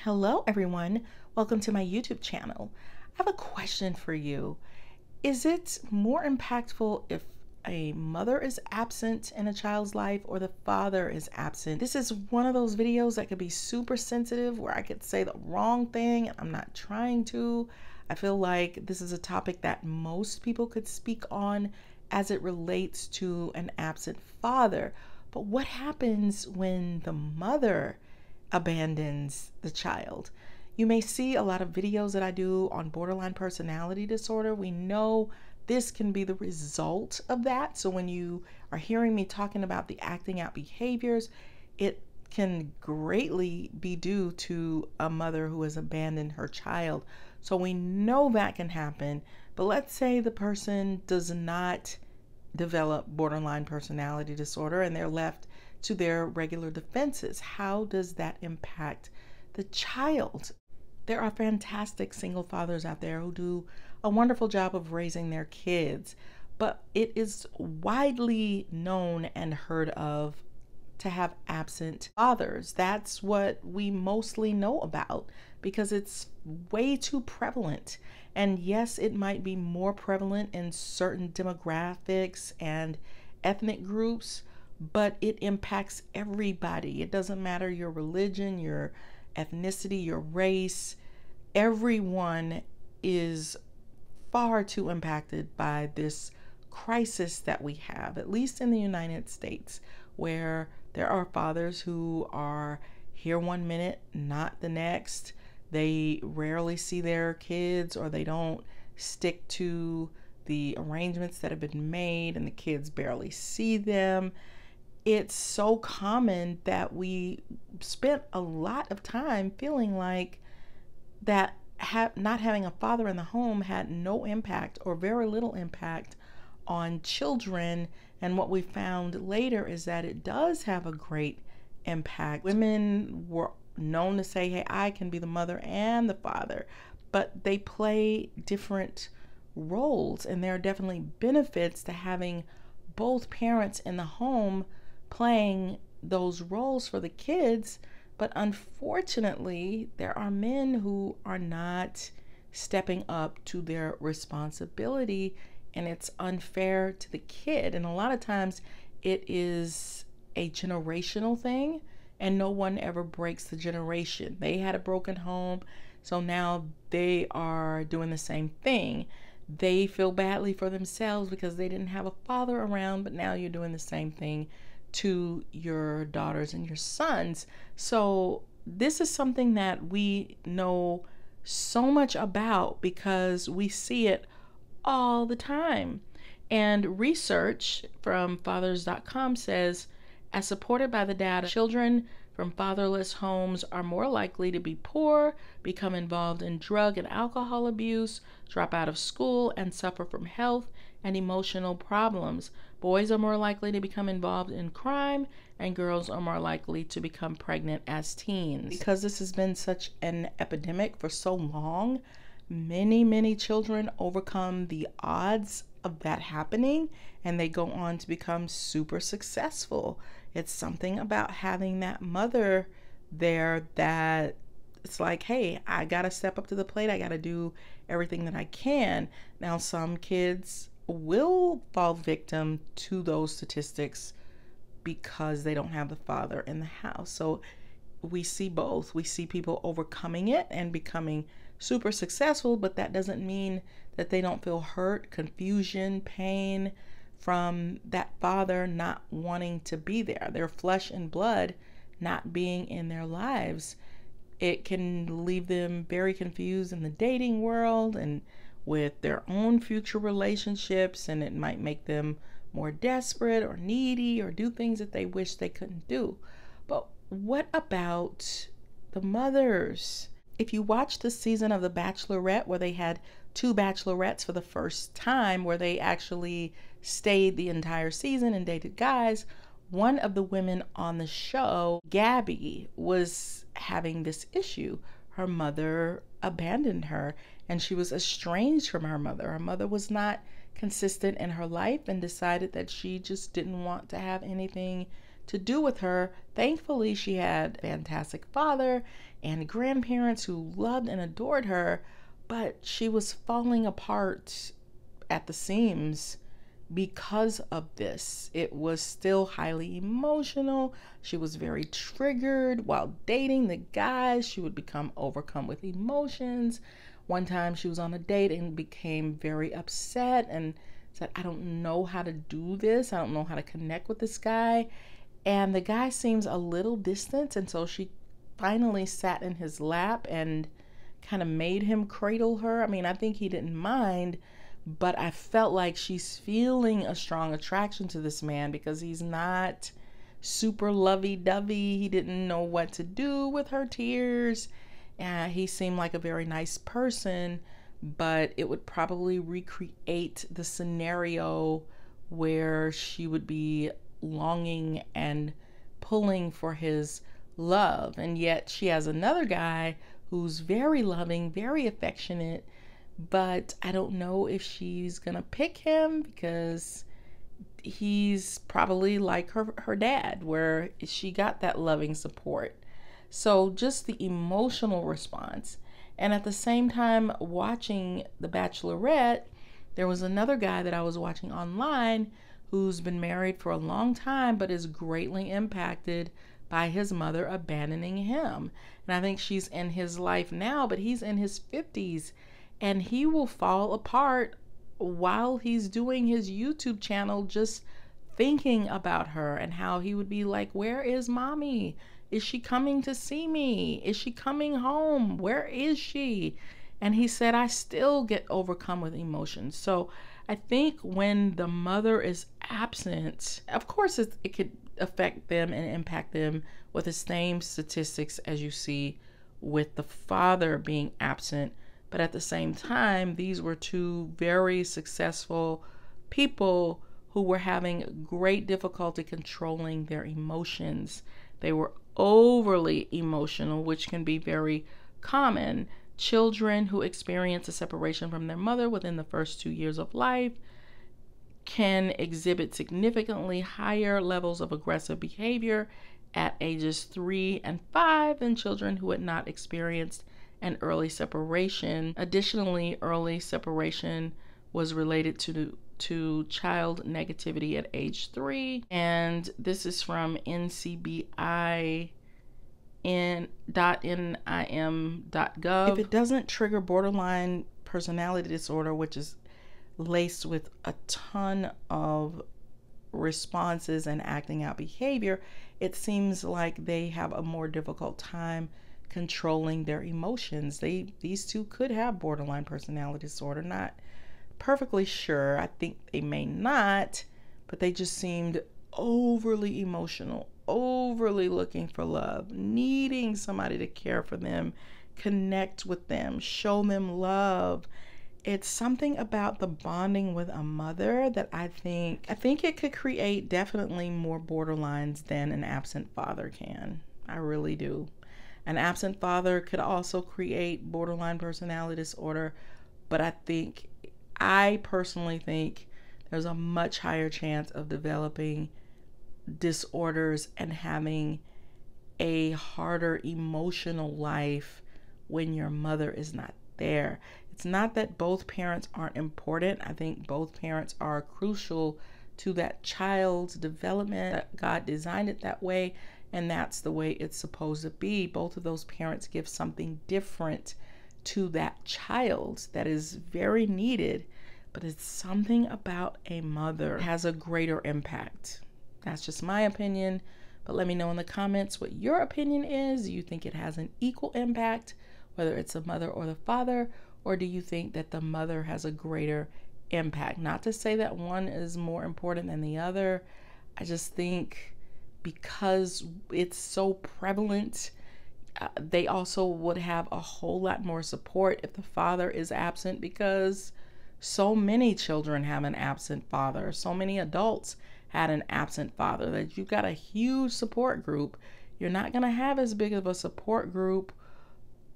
Hello everyone, welcome to my YouTube channel. I have a question for you. Is it more impactful if a mother is absent in a child's life or the father is absent? This is one of those videos that could be super sensitive where I could say the wrong thing and I'm not trying to. I feel like this is a topic that most people could speak on as it relates to an absent father. But what happens when the mother abandons the child? You may see a lot of videos that I do on borderline personality disorder. We know this can be the result of that. So when you are hearing me talking about the acting out behaviors, it can greatly be due to a mother who has abandoned her child. So we know that can happen. But let's say the person does not develop borderline personality disorder and they're left to their regular defenses. How does that impact the child? There are fantastic single fathers out there who do a wonderful job of raising their kids, but it is widely known and heard of to have absent fathers. That's what we mostly know about because it's way too prevalent. And yes, it might be more prevalent in certain demographics and ethnic groups, but it impacts everybody. It doesn't matter your religion, your ethnicity, your race. Everyone is far too impacted by this crisis that we have, at least in the United States, where there are fathers who are here one minute, not the next. They rarely see their kids, or they don't stick to the arrangements that have been made, and the kids barely see them. It's so common that we spent a lot of time feeling like that not having a father in the home had no impact or very little impact on children. And what we found later is that it does have a great impact. Women were known to say, hey, I can be the mother and the father, but they play different roles, and there are definitely benefits to having both parents in the home playing those roles for the kids. But unfortunately, there are men who are not stepping up to their responsibility, and it's unfair to the kid. And a lot of times it is a generational thing, and no one ever breaks the generation. They had a broken home, so now they are doing the same thing. They feel badly for themselves because they didn't have a father around, but now you're doing the same thing to your daughters and your sons. So this is something that we know so much about because we see it all the time. And research from fathers.com says, as supported by the data, children from fatherless homes are more likely to be poor, become involved in drug and alcohol abuse, drop out of school, and suffer from health and emotional problems. Boys are more likely to become involved in crime, and girls are more likely to become pregnant as teens. Because this has been such an epidemic for so long, many children overcome the odds of that happening, and they go on to become super successful. It's something about having that mother there that it's like, hey, I gotta step up to the plate. I gotta do everything that I can. Now, some kids will fall victim to those statistics because they don't have the father in the house. So we see both. We see people overcoming it and becoming super successful, but that doesn't mean that they don't feel hurt, confusion, pain from that father not wanting to be there, their flesh and blood not being in their lives. It can leave them very confused in the dating world and with their own future relationships, and it might make them more desperate or needy or do things that they wish they couldn't do. But what about the mothers? If you watch the season of The Bachelorette, where they had two bachelorettes for the first time, where they actually stayed the entire season and dated guys, one of the women on the show, Gabby, was having this issue. Her mother abandoned her, and she was estranged from her mother. Her mother was not consistent in her life and decided that she just didn't want to have anything to do with her. Thankfully, she had a fantastic father and grandparents who loved and adored her, but she was falling apart at the seams because of this. It was still highly emotional. She was very triggered while dating the guys. She would become overcome with emotions. One time she was on a date and became very upset and said, I don't know how to do this. I don't know how to connect with this guy. And the guy seems a little distant. And so she finally sat in his lap and kind of made him cradle her. I mean, I think he didn't mind, but I felt like she's feeling a strong attraction to this man because he's not super lovey-dovey. He didn't know what to do with her tears. He seemed like a very nice person, but it would probably recreate the scenario where she would be longing and pulling for his love. And yet she has another guy who's very loving, very affectionate, but I don't know if she's gonna pick him because he's probably like her dad, where she got that loving support. So just the emotional response. And at the same time, watching The Bachelorette, there was another guy that I was watching online who's been married for a long time, but is greatly impacted by his mother abandoning him. And I think she's in his life now, but he's in his 50s, and he will fall apart while he's doing his YouTube channel, just thinking about her and how he would be like, where is mommy? Is she coming to see me? Is she coming home? Where is she? And he said, I still get overcome with emotions. So I think when the mother is absent, of course it could affect them and impact them with the same statistics as you see with the father being absent. But at the same time, these were two very successful people who were having great difficulty controlling their emotions. They were overly emotional, which can be very common. Children who experience a separation from their mother within the first 2 years of life can exhibit significantly higher levels of aggressive behavior at ages 3 and 5 than children who had not experienced an early separation. Additionally, early separation was related to child negativity at age 3, and this is from ncbi.nim.gov. If it doesn't trigger borderline personality disorder, which is laced with a ton of responses and acting out behavior, it seems like they have a more difficult time controlling their emotions. These two could have borderline personality disorder. Not perfectly sure. I think they may not, but they just seemed overly emotional, overly looking for love, needing somebody to care for them, connect with them, show them love. It's something about the bonding with a mother that I think it could create definitely more borderlines than an absent father can. I really do. An absent father could also create borderline personality disorder, but I personally think there's a much higher chance of developing disorders and having a harder emotional life when your mother is not there. It's not that both parents aren't important. I think both parents are crucial to that child's development. God designed it that way, and that's the way it's supposed to be. Both of those parents give something different to that child that is very needed, but it's something about a mother that has a greater impact. That's just my opinion, but let me know in the comments what your opinion is. Do you think it has an equal impact, whether it's the mother or the father, or do you think that the mother has a greater impact? Not to say that one is more important than the other. I just think because it's so prevalent, they also would have a whole lot more support if the father is absent, because so many children have an absent father. So many adults had an absent father that you've got a huge support group. You're not going to have as big of a support group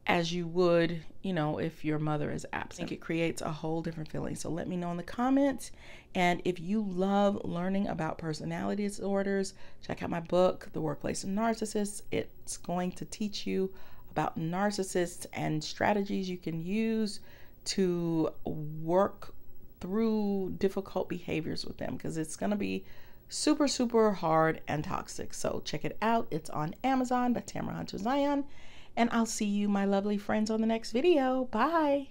as you would, you know, if your mother is absent. I think it creates a whole different feeling. So let me know in the comments. And if you love learning about personality disorders, check out my book, The Workplace Narcissists. It's going to teach you about narcissists and strategies you can use to work through difficult behaviors with them, because it's going to be super, super hard and toxic. So check it out. It's on Amazon by Tamara Zyon. And I'll see you, my lovely friends, on the next video. Bye.